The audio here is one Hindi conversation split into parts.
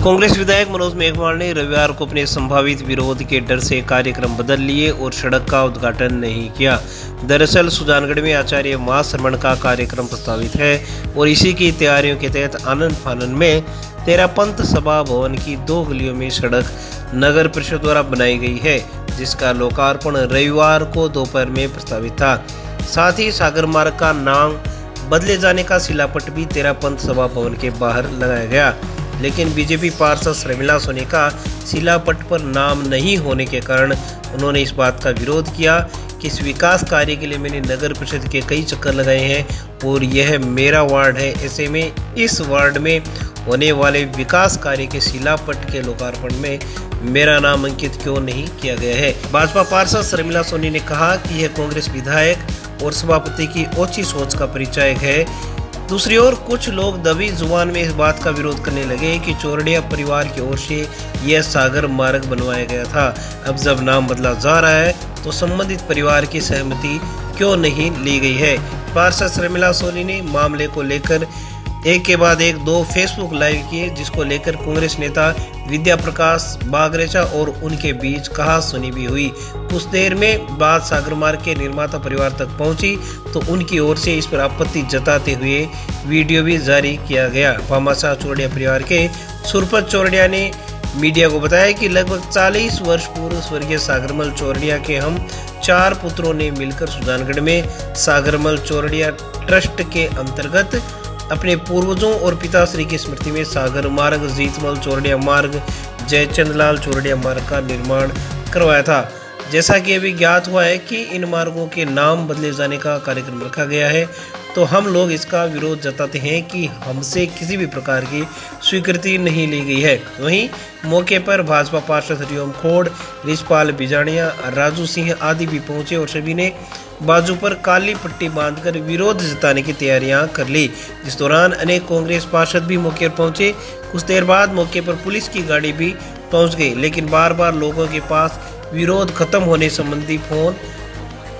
कांग्रेस विधायक मनोज मेघवाल ने रविवार को अपने संभावित विरोध के डर से कार्यक्रम बदल लिए और सड़क का उद्घाटन नहीं किया। दरअसल सुजानगढ़ में आचार्य महाश्रमण का कार्यक्रम प्रस्तावित है और इसी की तैयारियों के तहत आनंद फानन में तेरापंथ सभा भवन की 2 गलियों में सड़क नगर परिषद द्वारा बनाई गई है, जिसका लोकार्पण रविवार को दोपहर में प्रस्तावित था। साथ ही सागर मार्ग का नाम बदले जाने का शिलापट भी तेरापंथ सभा भवन के बाहर लगाया गया, लेकिन बीजेपी पार्षद शर्मिला सोनी का शिलापट पर नाम नहीं होने के कारण उन्होंने इस बात का विरोध किया कि इस विकास कार्य के लिए मैंने नगर परिषद के कई चक्कर लगाए हैं और यह मेरा वार्ड है। ऐसे में इस वार्ड में होने वाले विकास कार्य के शिलापट के लोकार्पण में मेरा नाम अंकित क्यों नहीं किया गया है। भाजपा पार्षद शर्मिला सोनी ने कहा कि यह कांग्रेस विधायक और सभापति की ओछी सोच का परिचायक है। दूसरी ओर कुछ लोग दबी जुबान में इस बात का विरोध करने लगे कि चौरड़िया परिवार की ओर से यह सागर मार्ग बनवाया गया था। अब जब नाम बदला जा रहा है तो संबंधित परिवार की सहमति क्यों नहीं ली गई है। पार्षद शर्मिला सोनी ने मामले को लेकर एक के बाद एक 2 फेसबुक लाइव किए, जिसको लेकर कांग्रेस नेता विद्या प्रकाश बागरेचा और उनके बीच कहा सुनी भी हुई। कुछ देर में बात सागर मार्ग के निर्माता परिवार तक पहुंची तो उनकी ओर से इस पर आपत्ति जताते हुए वीडियो भी जारी किया गया। भामाशाह चौरड़िया परिवार के सुरपत चौरड़िया ने मीडिया को बताया कि लगभग 40 वर्ष पूर्व स्वर्गीय सागरमल चौरड़िया के हम 4 पुत्रों ने मिलकर सुजानगढ़ में सागरमल चौरड़िया ट्रस्ट के अंतर्गत अपने पूर्वजों और पिताश्री की स्मृति में सागर मार्ग, जीतमल चौरड़िया मार्ग, जयचंदलाल चौरड़िया मार्ग का निर्माण करवाया था। जैसा कि अभी ज्ञात हुआ है कि इन मार्गों के नाम बदले जाने का कार्यक्रम रखा गया है, तो हम लोग इसका विरोध जताते हैं कि हमसे किसी भी प्रकार की स्वीकृति नहीं ली गई है। वहीं मौके पर भाजपा पार्षद हरिओम खोड़, रिजपाल बिजाणिया, राजू सिंह आदि भी पहुंचे और सभी ने बाजू पर काली पट्टी बांधकर विरोध जताने की तैयारियां कर ली। इस दौरान अनेक कांग्रेस पार्षद भी मौके पर पहुंचे। कुछ देर बाद मौके पर पुलिस की गाड़ी भी पहुंच गई, लेकिन बार बार लोगों के पास विरोध खत्म होने संबंधी फोन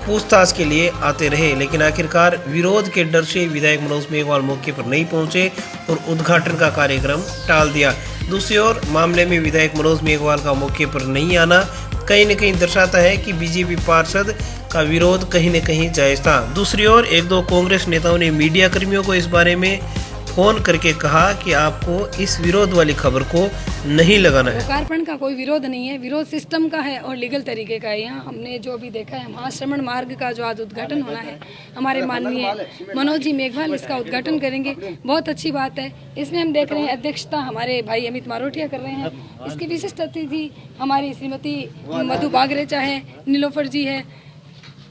पूछताछ के लिए आते रहे, लेकिन आखिरकार विरोध के डर से विधायक मनोज मेघवाल मौके पर नहीं पहुंचे और उद्घाटन का कार्यक्रम टाल दिया। दूसरी ओर मामले में विधायक मनोज मेघवाल का मौके पर नहीं आना कहीं न कहीं दर्शाता है कि बीजेपी पार्षद का विरोध कहीं न कहीं जायज था। दूसरी ओर 1-2 कांग्रेस नेताओं ने मीडिया कर्मियों को इस बारे में फोन करके कहा कि आपको इस विरोध वाली खबर को नहीं लगाना है। लोकार्पण का कोई विरोध नहीं है, विरोध सिस्टम का है और लीगल तरीके का है। यहाँ हमने जो भी देखा है, महाश्रमण मार्ग का जो आज उद्घाटन होना है, हमारे माननीय मनोज जी मेघवाल इसका उद्घाटन करेंगे। बहुत अच्छी बात है। इसमें हम देख रहे हैं अध्यक्षता हमारे भाई अमित मारोटिया कर रहे हैं। इसकी विशिष्ट अतिथि हमारी श्रीमती मधु बागरेचा है, नीलोफर जी है।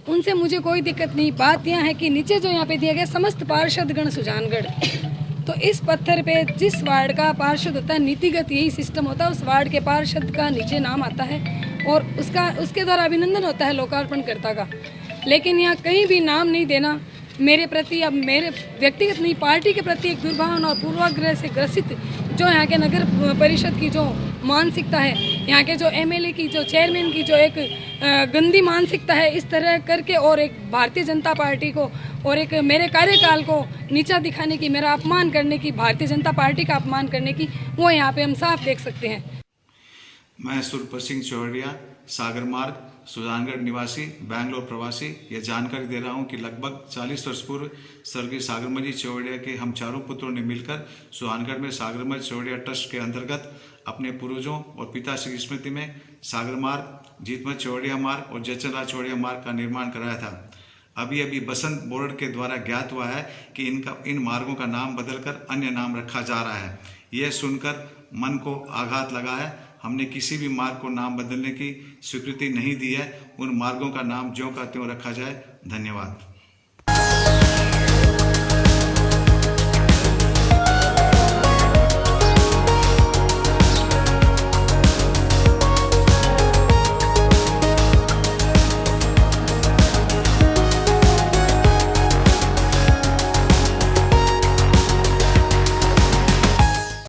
उनसे मुझे कोई दिक्कत नहीं। बात यह है कि नीचे जो यहाँ पे दिया गया समस्त पार्षदगण सुजानगढ़, तो इस पत्थर पे जिस वार्ड का पार्षद होता है, नीतिगत यही सिस्टम होता है, उस वार्ड के पार्षद का नीचे नाम आता है और उसके द्वारा अभिनंदन होता है लोकार्पणकर्ता का। लेकिन यहाँ कहीं भी नाम नहीं देना मेरे प्रति, अब मेरे व्यक्तिगत नहीं, पार्टी के प्रति एक दुर्भावना और पूर्वाग्रह से ग्रसित जो यहाँ के नगर परिषद की जो मानसिकता है, यहाँ के जो एमएलए की, जो चेयरमैन की जो एक गंदी मानसिकता है, इस तरह करके और एक भारतीय जनता पार्टी को और एक मेरे कार्यकाल को नीचा दिखाने की, मेरा अपमान करने की, भारतीय जनता पार्टी का अपमान करने की, वो यहाँ पे हम साफ देख सकते हैं। मैं सुरपत सिंह चौरड़िया, सागर मार्ग, सुजानगढ़ निवासी, बैंगलोर प्रवासी, यह जानकारी दे रहा हूं कि लगभग 40 वर्ष पूर्व स्वर्गीय सागरमल जी चौरड़िया के हम 4 पुत्रों ने मिलकर सुजानगढ़ में सागरमल चौरड़िया ट्रस्ट के अंतर्गत अपने पूर्वजों और पिताश्री की स्मृति में सागर मार्ग, जीतमल चौरड़िया मार्ग और जयचंदलाल चौरड़िया मार्ग का निर्माण कराया था। अभी बसंत बोर्ड के द्वारा ज्ञात हुआ है कि इन मार्गों का नाम बदलकर अन्य नाम रखा जा रहा है। यह सुनकर मन को आघात लगा है। हमने किसी भी मार्ग को नाम बदलने की स्वीकृति नहीं दी है। उन मार्गों का नाम ज्यों का त्यों रखा जाए। धन्यवाद।